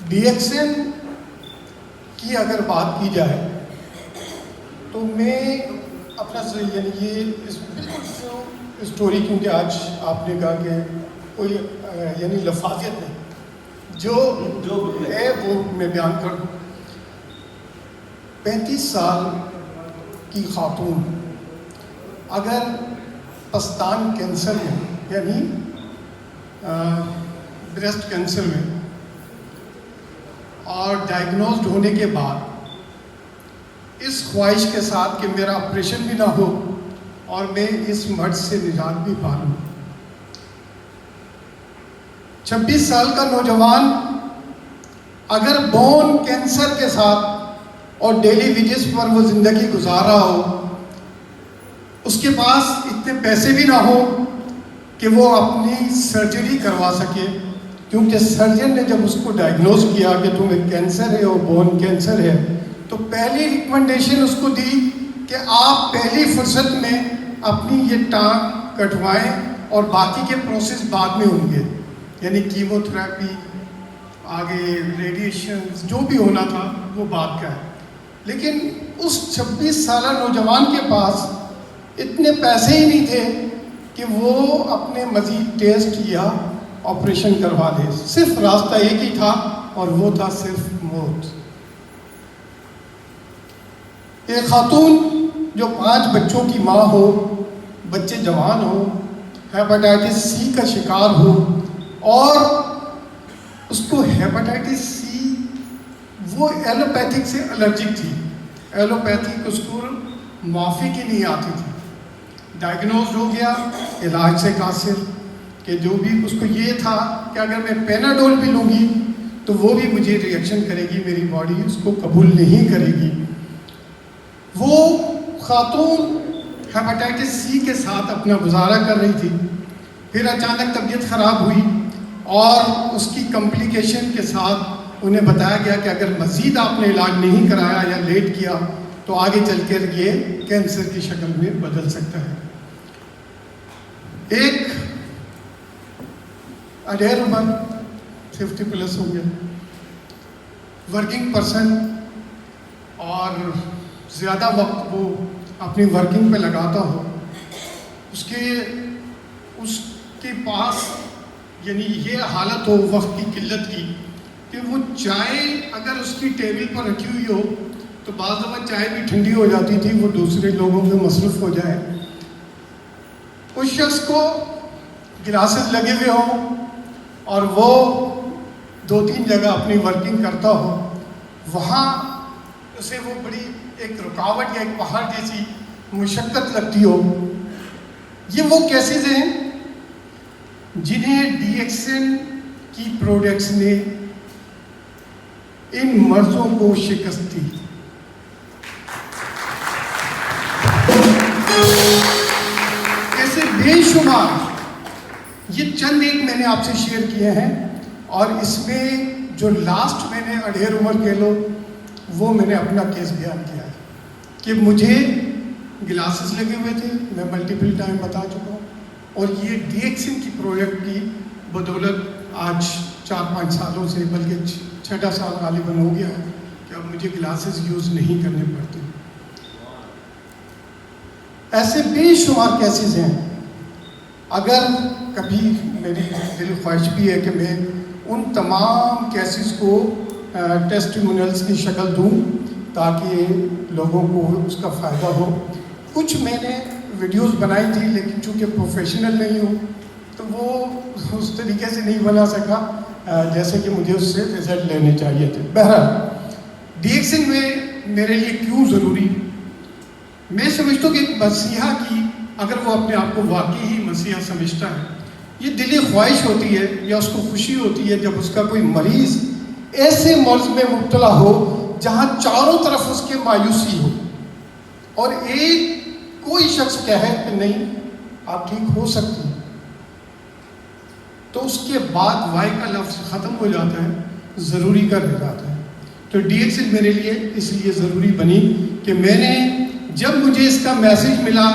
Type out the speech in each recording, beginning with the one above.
D x N کی اگر بات کی جائے تو میں اپنا یعنی یہ بالکل اسٹوری، کیونکہ آج آپ نے کہا کہ کوئی یعنی لفاظت نہیں، جو ہے وہ میں بیان کر دوں. 35 سال کی خاتون اگر پستان کینسر میں یعنی بریسٹ کینسر میں اور ڈائگنوزڈ ہونے کے بعد اس خواہش کے ساتھ کہ میرا آپریشن بھی نہ ہو اور میں اس مرض سے نجات بھی پا لوں، 26 سال کا نوجوان اگر بون کینسر کے ساتھ اور ڈیلی ویجز پر وہ زندگی گزار رہا ہو، اس کے پاس اتنے پیسے بھی نہ ہو کہ وہ اپنی سرجری کروا سکے، کیونکہ سرجن نے جب اس کو ڈائگنوز کیا کہ تمہیں کینسر ہے اور بون کینسر ہے، تو پہلی ریکمنڈیشن اس کو دی کہ آپ پہلی فرصت میں اپنی یہ ٹانگ کٹوائیں اور باقی کے پروسیس بعد میں ہوں گے، یعنی کیمو تھراپی، آگے ریڈیشن، جو بھی ہونا تھا وہ بعد کا ہے. لیکن اس 26 سالہ نوجوان کے پاس اتنے پیسے ہی نہیں تھے کہ وہ اپنے مزید ٹیسٹ یا آپریشن کروا لے. صرف راستہ ایک ہی تھا اور وہ تھا صرف موت. ایک خاتون جو 5 بچوں کی ماں ہو، بچے جوان ہو، ہیپاٹائٹس سی کا شکار ہو، اور اس کو ہیپاٹائٹس سی وہ ایلوپیتھک سے الرجک تھی، ایلوپیتھک اس کو معافی کی نہیں آتی تھی. ڈائگنوز ہو گیا علاج سے قاصر، کہ جو بھی اس کو یہ تھا کہ اگر میں پیناڈول بھی لوں گی تو وہ بھی مجھے ریئیکشن کرے گی، میری باڈی اس کو قبول نہیں کرے گی. وہ خاتون ہیپاٹائٹس سی کے ساتھ اپنا گزارا کر رہی تھی. پھر اچانک طبیعت خراب ہوئی اور اس کی کمپلیکیشن کے ساتھ انہیں بتایا گیا کہ اگر مزید آپ نے علاج نہیں کرایا یا لیٹ کیا تو آگے چل کر یہ کینسر کی شکل میں بدل سکتا ہے. ایک اڈیر عمر 50 پلس ہو گیا، ورکنگ پرسن، اور زیادہ وقت وہ اپنی ورکنگ پہ لگاتا ہو، اس کے پاس یعنی یہ حالت ہو وقت کی قلت کی کہ وہ چائے اگر اس کی ٹیبل پر رکھی ہوئی ہو تو بعض دفعہ چائے بھی ٹھنڈی ہو جاتی تھی، وہ دوسرے لوگوں میں مصروف ہو جائے. اس شخص کو گلاسز لگے ہوئے ہوں اور وہ 2-3 جگہ اپنی ورکنگ کرتا ہو، وہاں اسے وہ بڑی ایک رکاوٹ یا ایک پہاڑ جیسی مشقت لگتی ہو. یہ وہ کیسز ہیں جنہیں ڈی ایکس این کی پروڈکٹس نے ان مرضوں کو شکست دی. ایسے بے شمار، یہ چند ایک میں نے آپ سے شیئر کیے ہیں، اور اس میں جو لاسٹ میں نے اڈھیر عمر کہہ لو وہ میں نے اپنا کیس بیان کیا ہے کہ مجھے گلاسز لگے ہوئے تھے، میں ملٹیپل ٹائم بتا چکا ہوں، اور یہ ڈی ایکس این کی پروڈکٹ کی بدولت آج 4-5 سالوں سے، بلکہ 6 سال غالباً ہو گیا ہے کہ اب مجھے گلاسز یوز نہیں کرنے پڑتے. ایسے بے شمار کیسز ہیں. اگر کبھی میری دل خواہش بھی ہے کہ میں ان تمام کیسز کو ٹیسٹیمونیلز کی شکل دوں تاکہ لوگوں کو اس کا فائدہ ہو. کچھ میں نے ویڈیوز بنائی تھی، لیکن چونکہ پروفیشنل نہیں ہوں تو وہ اس طریقے سے نہیں بنا سکا جیسے کہ مجھے اس سے رزلٹ لینے چاہیے تھے. بہرحال ڈی ایکس این میں میرے لیے کیوں ضروری؟ میں سمجھتا ہوں کہ ایک مسیحا کی اگر وہ اپنے آپ کو واقعی ہی مسیحا سمجھتا ہے، یہ دلی خواہش ہوتی ہے یا اس کو خوشی ہوتی ہے جب اس کا کوئی مریض ایسے مرض میں مبتلا ہو جہاں چاروں طرف اس کے مایوسی ہو اور ایک کوئی شخص کہے کہ نہیں آپ ٹھیک ہو سکتے ہیں، تو اس کے بعد وائی کا لفظ ختم ہو جاتا ہے، ضروری کا رہ جاتا ہے. تو ڈی ایکس این میرے لیے اس لیے ضروری بنی کہ میں نے جب مجھے اس کا میسج ملا،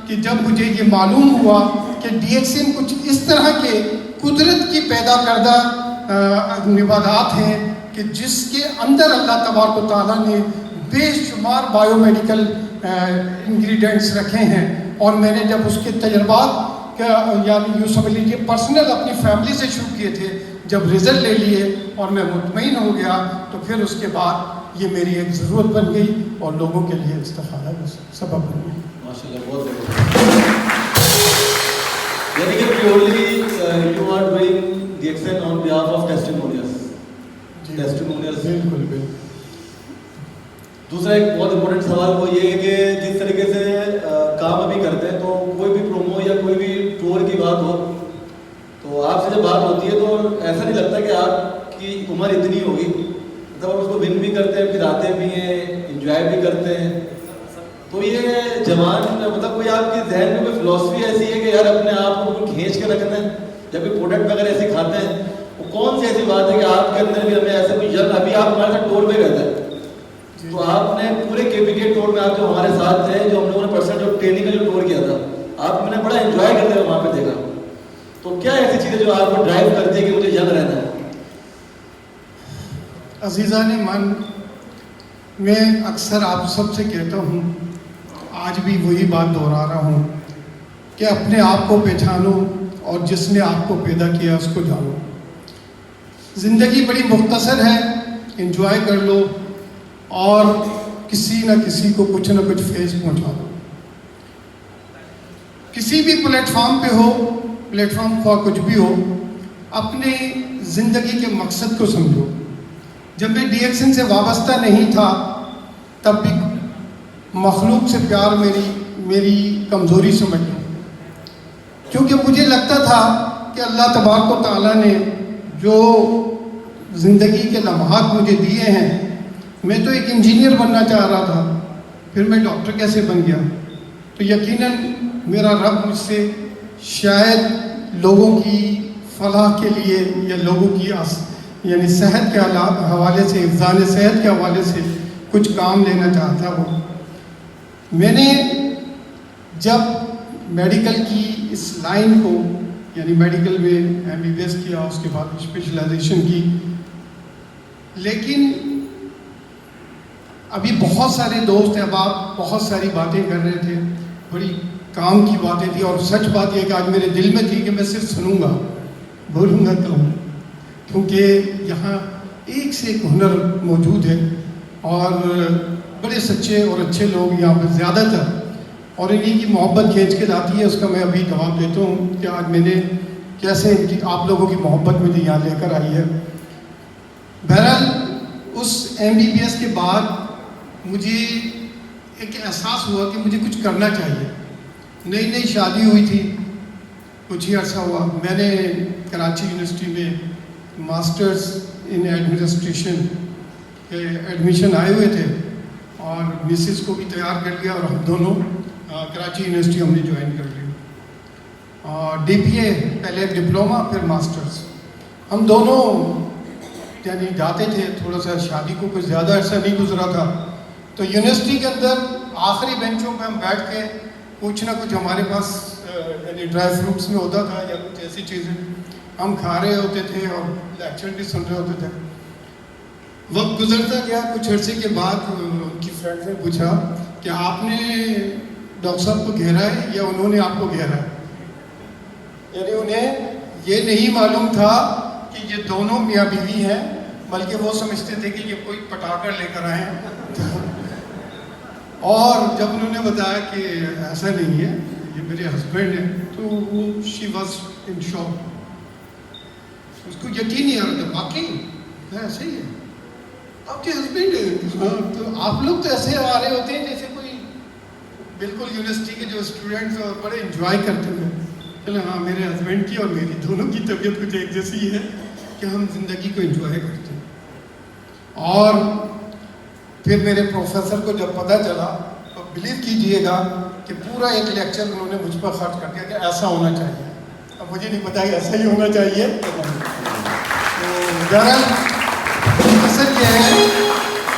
کہ جب مجھے یہ معلوم ہوا کہ ڈی ایکس این کچھ اس طرح کے قدرت کی پیدا کردہ نباتات ہیں کہ جس کے اندر اللہ تبارک و تعالیٰ نے بے شمار بایو میڈیکل انگریڈینٹس رکھے ہیں، اور میں نے جب اس کے تجربات یعنی یوں سمجھ لیجیے پرسنل اپنی فیملی سے شروع کیے تھے، جب رزلٹ لے لیے اور میں مطمئن ہو گیا تو پھر اس کے بعد یہ میری ایک ضرورت بن گئی اور لوگوں کے لیے استفادہ کا سبب بن گئی. ماشاءاللہ بہت زبردست. یعنی کہ purely you are doing the action on behalf of testimonials. Testimonials بالکل بالکل. دوسرا ایک بہت امپورٹنٹ سوال وہ یہ ہے کہ جس طریقے سے کام ابھی کرتے ہیں تو کوئی بھی پرومو یا کوئی بھی ٹور کی بات ہو تو آپ سے جب بات ہوتی ہے تو ایسا نہیں لگتا کہ آپ کی عمر اتنی ہوگی، مطلب آپ اس کو ون بھی کرتے ہیں، پھر آتے بھی ہیں، انجوائے بھی کرتے ہیں. تو یہ جوان مطلب کوئی آپ کے ذہن میں کوئی فلاسفی ایسی ہے کہ یار اپنے آپ کو کھینچ کے رکھنا ہے جب بھی پروڈکٹ وغیرہ ایسے کھاتے ہیں، وہ کون سی ایسی بات ہے کہ آپ کے اندر بھی ہمیں ایسا کوئی یق، ابھی آپ ہمارے ساتھ ٹور پہ گئے تھے تو آپ نے پورے کے پی کے ٹور میں آپ جو ہمارے ساتھ تھے، جو ہم لوگوں نے پرسنٹ جو ٹریننگ کا جو ٹور کیا تھا، آپ میں نے بڑا انجوائے کرتے ہوئے وہاں پہ دیکھا. تو کیا ایسی چیزیں جو آپ کو ڈرائیو کرتی ہے کہ مجھے ینگ رہنا ہے؟ عزیزان من، میں اکثر آپ سب سے کہتا ہوں، آج بھی وہی بات دہرا رہا ہوں کہ اپنے آپ کو پہچانو اور جس نے آپ کو پیدا کیا اس کو جانو. زندگی بڑی مختصر ہے، انجوائے کر لو اور کسی نہ کسی کو کچھ نہ کچھ فیس پہنچا دو. کسی بھی پلیٹ فارم پہ ہو، پلیٹ فارم کا کچھ بھی ہو، اپنے زندگی کے مقصد کو سمجھو. جب میں ڈی ایکسن سے وابستہ نہیں تھا تب بھی مخلوق سے پیار میری کمزوری سمجھ لوں، کیونکہ مجھے لگتا تھا کہ اللہ تبارک و تعالیٰ نے جو زندگی کے لمحات مجھے دیے ہیں، میں تو ایک انجینئر بننا چاہ رہا تھا، پھر میں ڈاکٹر کیسے بن گیا. تو یقیناً میرا رب مجھ سے شاید لوگوں کی فلاح کے لیے یا لوگوں کی یعنی صحت کے حوالے سے، حفظان صحت کے حوالے سے کچھ کام لینا چاہتا ہو. میں نے جب میڈیکل کی اس لائن کو یعنی میڈیکل میں ایم بی بی ایس کیا، اس کے بعد اسپیشلائزیشن کی، لیکن ابھی بہت سارے دوست احباب بہت ساری باتیں کر رہے تھے، بڑی کام کی باتیں تھی، اور سچ بات یہ کہ آج میرے دل میں تھی کہ میں صرف سنوں گا، بولوں گا کم، کیونکہ یہاں ایک سے ایک ہنر موجود ہے اور بڑے سچے اور اچھے لوگ یہاں پہ زیادہ تر، اور انہیں کی محبت کھینچ کے لاتی ہے. اس کا میں ابھی جواب دیتا ہوں کہ آج میں نے کیسے ان کی آپ لوگوں کی محبت مجھے یہاں لے کر آئی ہے. بہرحال اس ایم بی بی ایس کے بعد مجھے ایک احساس ہوا کہ مجھے کچھ کرنا چاہیے. نئی شادی ہوئی تھی، کچھ ہی عرصہ ہوا، میں نے کراچی یونیورسٹی میں ماسٹرز ان ایڈمنسٹریشن کے ایڈمیشن آئے ہوئے تھے، اور مسز کو بھی تیار کر لیا، اور ہم دونوں کراچی یونیورسٹی ہم نے جوائن کر لی. اور ڈی پی اے پہلے ڈپلوما پھر ماسٹرز. ہم دونوں یعنی جاتے تھے، تھوڑا سا شادی کو کچھ زیادہ عرصہ نہیں گزرا تھا، تو یونیورسٹی کے اندر آخری بینچوں پہ ہم بیٹھ کے کچھ نہ کچھ ہمارے پاس یعنی ڈرائی فروٹس میں ہوتا تھا یا کچھ ایسی چیزیں ہم کھا رہے ہوتے تھے اور لیکچر بھی سن رہے ہوتے تھے. وقت گزرتا گیا، کچھ عرصے کے بعد ان کی فرینڈ نے پوچھا کہ آپ نے ڈاکٹر صاحب کو گھیرا ہے یا انہوں نے آپ کو گھیرا ہے. یعنی انہیں یہ نہیں معلوم تھا کہ یہ دونوں میاں بیوی ہیں، بلکہ وہ سمجھتے تھے کہ یہ کوئی پٹا کر لے کر آئے ہیں. اور جب انہوں نے بتایا کہ ایسا نہیں ہے، یہ میرے ہسبینڈ ہیں، تو وہ شی واز ان شاک. اس کو یقین نہیں آ رہا تھا، واقعی ایسے ہی ہے آپ کے ہسبینڈ ہیں. ہاں، تو آپ لوگ تو ایسے آ رہے ہوتے ہیں جیسے کوئی بالکل یونیورسٹی کے جو اسٹوڈنٹس بڑے انجوائے کرتے ہیں. چلے ہاں، میرے ہسبینڈ کی اور میری دونوں کی طبیعت کچھ ایک جیسی ہے کہ ہم زندگی کو انجوائے کرتے ہیں. اور پھر میرے پروفیسر کو جب پتہ چلا تو بلیو کیجئے گا کہ پورا ایک لیکچر انہوں نے مجھ پر خرچ کر دیا کہ ایسا ہونا چاہیے. اب مجھے نہیں پتا کہ ایسا ہی ہونا چاہیے. تو اصل یہ ہے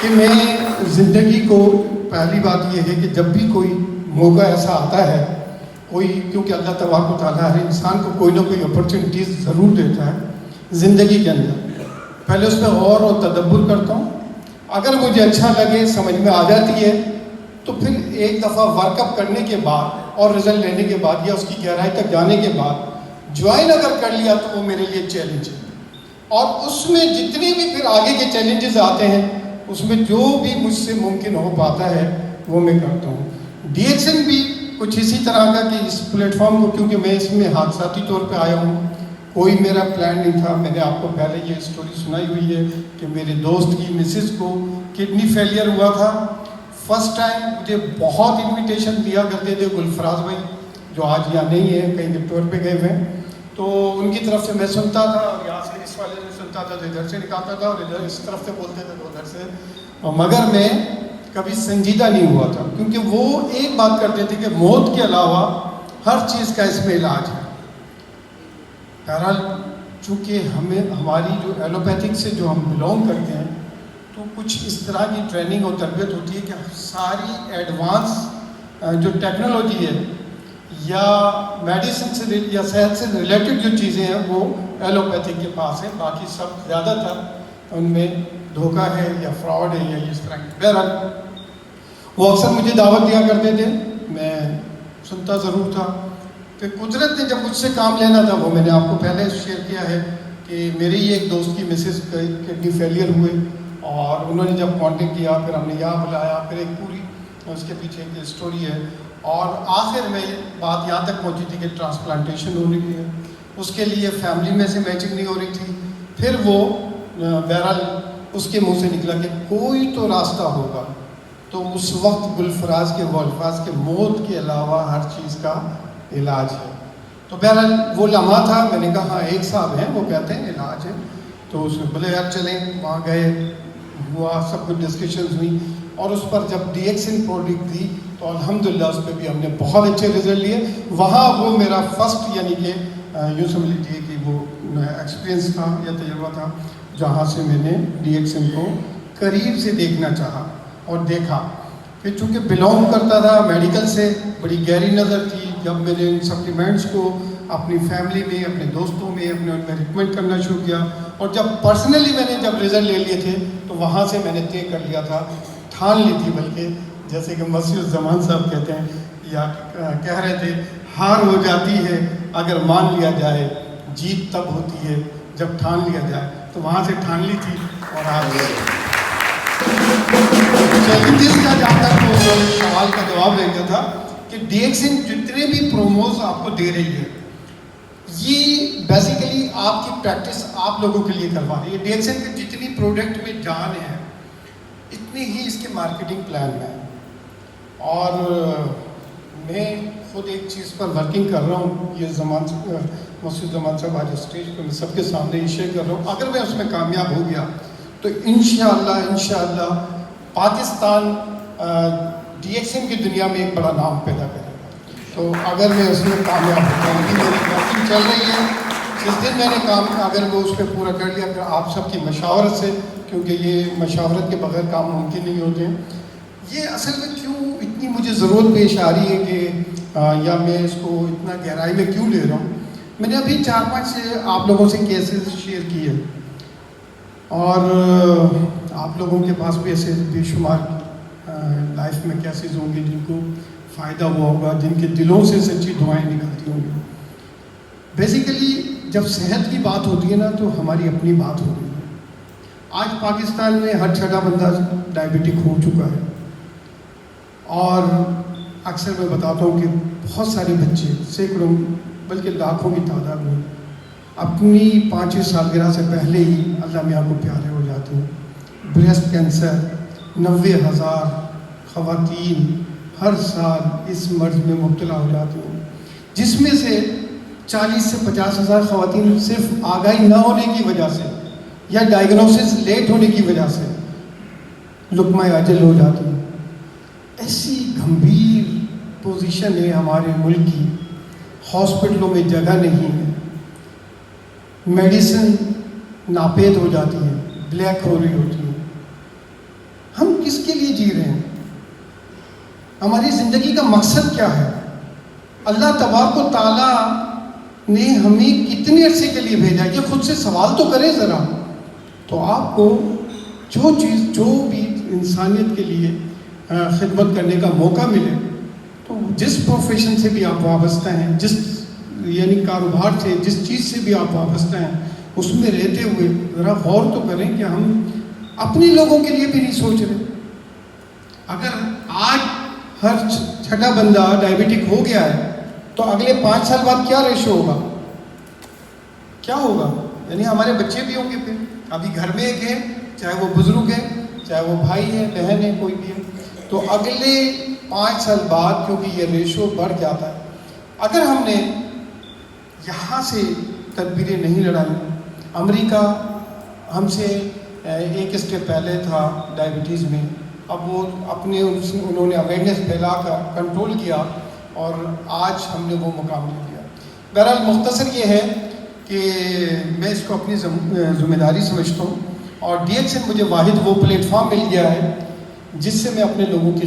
کہ میں زندگی کو، پہلی بات یہ ہے کہ جب بھی کوئی موقع ایسا آتا ہے، کیونکہ اللہ تبارک و تعالیٰ ہر انسان کو کوئی نہ کوئی اپرچونیٹیز ضرور دیتا ہے زندگی کے اندر. پہلے اس پہ غور و تدبر کرتا ہوں. اگر مجھے اچھا لگے, سمجھ میں آ جاتی ہے, تو پھر ایک دفعہ ورک اپ کرنے کے بعد اور رزلٹ لینے کے بعد یا اس کی گہرائی تک جانے کے بعد جوائن اگر کر لیا تو وہ میرے لیے چیلنج ہے. اور اس میں جتنے بھی پھر آگے کے چیلنجز آتے ہیں, اس میں جو بھی مجھ سے ممکن ہو پاتا ہے وہ میں کرتا ہوں. ڈی ایکس این بھی کچھ اسی طرح کا کہ اس پلیٹ فارم کو, کیونکہ میں اس میں حادثاتی طور پہ آیا ہوں, کوئی میرا پلان نہیں تھا. میں نے آپ کو پہلے یہ اسٹوری سنائی ہوئی ہے کہ میرے دوست کی مسز کو کڈنی فیلئر ہوا تھا. فرسٹ ٹائم مجھے بہت انویٹیشن دیا کرتے تھے گلفراز بھائی, جو آج یہاں نہیں ہے, کہیں ٹور پہ گئے ہوئے ہیں, تو ان کی طرف سے میں سنتا تھا, اور یہاں سے اس والے سے سنتا تھا تو ادھر سے نکالتا تھا, اور ادھر اس طرف سے بولتے تھے تو ادھر سے. مگر میں کبھی سنجیدہ نہیں ہوا تھا, کیونکہ وہ ایک بات کرتے تھے کہ موت کے علاوہ ہر چیز کا اس میں علاج ہے. بہرحال چونکہ ہماری جو ایلوپیتھک سے جو ہم بلونگ کرتے ہیں, تو کچھ اس طرح کی ٹریننگ اور تربیت ہوتی ہے کہ ساری ایڈوانس جو ٹیکنالوجی ہے یا میڈیسن سے یا صحت سے ریلیٹڈ جو چیزیں ہیں وہ ایلوپیتھک کے پاس ہیں. باقی سب زیادہ تر ان میں دھوکہ ہے یا فراڈ ہے یا اس طرح کی. بہرحال وہ اکثر مجھے دعوت دیا کرتے تھے, میں سنتا ضرور تھا. پھر قدرت نے جب مجھ سے کام لینا تھا, وہ میں نے آپ کو پہلے شیئر کیا ہے کہ میرے ہی ایک دوست کی مسز کڈنی فیلئر ہوئے, اور انہوں نے جب کانٹیکٹ کیا, پھر ہم نے یہاں بلایا, پھر ایک پوری اس کے پیچھے ایک اسٹوری ہے, اور آخر میں بات یہاں تک پہنچی تھی کہ ٹرانسپلانٹیشن ہونے کی ہے. اس کے لیے فیملی میں سے میچنگ نہیں ہو رہی تھی. پھر وہ بہرحال اس کے منہ سے نکلا کہ کوئی تو راستہ ہوگا. تو اس وقت گلفراز کے وہ الفاظ کے موت کے علاوہ ہر چیز کا علاج ہے. تو بہرحال وہ لمحہ تھا, میں نے کہا ہاں ایک صاحب ہیں وہ کہتے ہیں علاج ہے. تو اس نے بولے یار چلیں, وہاں گئے, ہوا, سب کچھ ڈسکشنز ہوئی, اور اس پر جب ڈی ایکس این پروڈکٹ دی تو الحمدللہ اس پہ بھی ہم نے بہت اچھے رزلٹ لیے. وہاں وہ میرا فرسٹ یعنی کہ یوں سمجھ لیجیے کہ وہ ایکسپیرینس تھا یا تجربہ تھا جہاں سے میں نے ڈی ایکس این کو قریب سے دیکھنا چاہا اور دیکھا. پھر چونکہ بلونگ کرتا تھا میڈیکل سے, بڑی گہری نظر تھی. جب میں نے ان سپلیمنٹس کو اپنی فیملی میں, اپنے دوستوں میں, ان میں ریکمینڈ کرنا شروع کیا, اور جب پرسنلی میں نے جب رزلٹ لے لیے تھے تو وہاں سے میں نے طے کر لیا تھا, ٹھان لی تھی, بلکہ جیسے کہ مسیح الزمان صاحب کہتے ہیں یا کہہ رہے تھے, ہار ہو جاتی ہے اگر مان لیا جائے, جیت تب ہوتی ہے جب ٹھان لیا جائے. تو وہاں سے ٹھان لی تھی. اور آج چیلنجز کا جہاں تک وہ سوال کا جواب دے دیا تھا کہ ڈی ایکس این جتنے بھی پروموز آپ کو دے رہی ہے, یہ بیسیکلی آپ کی پریکٹس آپ لوگوں کے لیے کروا رہی ہے. ڈی ایکس این کے جتنی پروڈکٹ میں جان ہے اتنی ہی اس کے مارکیٹنگ پلان میں ہے. اور میں خود ایک چیز پر ورکنگ کر رہا ہوں, یہ مسعود زمان صاحب آج اسٹیج پہ میں سب کے سامنے یہ شیئر کر رہا ہوں. اگر میں اس میں کامیاب ہو گیا تو انشاءاللہ پاکستان ڈی ایکس این کی دنیا میں ایک بڑا نام پیدا کرے گا. تو اگر میں اس میں کامیاب ہوتا ہوں, میری ورکنگ چل رہی ہے, جس دن میں نے کام اگر وہ اس پہ پورا کر لیا, پھر آپ سب کی مشاورت سے, کیونکہ یہ مشاورت کے بغیر کام ممکن نہیں ہوتے ہیں. یہ اصل میں کیوں اتنی مجھے ضرورت پیش آ رہی ہے کہ یا میں اس کو اتنا گہرائی میں کیوں لے رہا ہوں. میں نے ابھی 4-5 سے آپ لوگوں سے کیسز شیئر کیے, اور آپ لوگوں کے پاس بھی ایسے بے شمار لائف میں کیسز ہوں گے جن کو فائدہ ہوا ہوگا, جن کے دلوں سے سچی دعائیں نکلتی ہوں گی. بیسیکلی جب صحت کی بات ہوتی ہے نا تو ہماری اپنی بات ہو رہی ہے. آج پاکستان میں ہر 6واں بندہ ڈائبٹک ہو چکا ہے, اور اکثر میں بتاتا ہوں کہ بہت سارے بچے, سینکڑوں بلکہ لاکھوں کی تعداد میں اپنی 5ویں سالگرہ سے پہلے ہی اللہ میاں کو پیارے ہو جاتے ہیں. بریسٹ کینسر 90,000 خواتین ہر سال اس مرض میں مبتلا ہو جاتی ہیں, جس میں سے 40 سے 50,000 خواتین صرف آگاہی نہ ہونے کی وجہ سے یا ڈائگنوسس لیٹ ہونے کی وجہ سے لقمہ اجل ہو جاتی ہیں. ایسی گھمبیر پوزیشن ہے ہمارے ملک کی, ہاسپٹلوں میں جگہ نہیں ہے, میڈیسن ناپید ہو جاتی ہے, بلیک ہو رہی ہوتی ہے. ہم کس کے لیے جی رہے ہیں؟ ہماری زندگی کا مقصد کیا ہے؟ اللہ تبارک و تعالیٰ نے ہمیں کتنے عرصے کے لیے بھیجا؟ یہ خود سے سوال تو کریں ذرا. تو آپ کو جو بھی انسانیت کے لیے خدمت کرنے کا موقع ملے تو جس پروفیشن سے بھی آپ وابستہ ہیں، یعنی کاروبار سے، جس چیز سے بھی آپ وابستہ ہیں، اس میں رہتے ہوئے ذرا غور تو کریں کہ ہم اپنے لوگوں کے لیے بھی نہیں سوچ رہے. اگر آج ہر چھٹا بندہ ڈائبٹک ہو گیا ہے تو اگلے 5 سال بعد کیا ریشو ہوگا، کیا ہوگا؟ یعنی ہمارے بچے بھی ہوں گے پھر. ابھی گھر میں ایک ہے، چاہے وہ بزرگ ہے، چاہے وہ بھائی ہے، بہن ہے، کوئی بھی ہے، تو اگلے 5 سال بعد کیونکہ یہ ریشو بڑھ جاتا ہے. اگر ہم نے یہاں سے تدبیریں نہیں لڑائی، امریکہ ہم سے ایک اسٹیپ پہلے تھا ڈائبٹیز میں، اب وہ انہوں نے اویئرنیس پھیلا کر کنٹرول کیا اور آج ہم نے وہ مقام لے لیا. بہرحال مختصر یہ ہے کہ میں اس کو اپنی ذمہ داری سمجھتا ہوں، اور ڈی ایکس این مجھے واحد وہ پلیٹ فارم مل گیا ہے جس سے میں اپنے لوگوں کی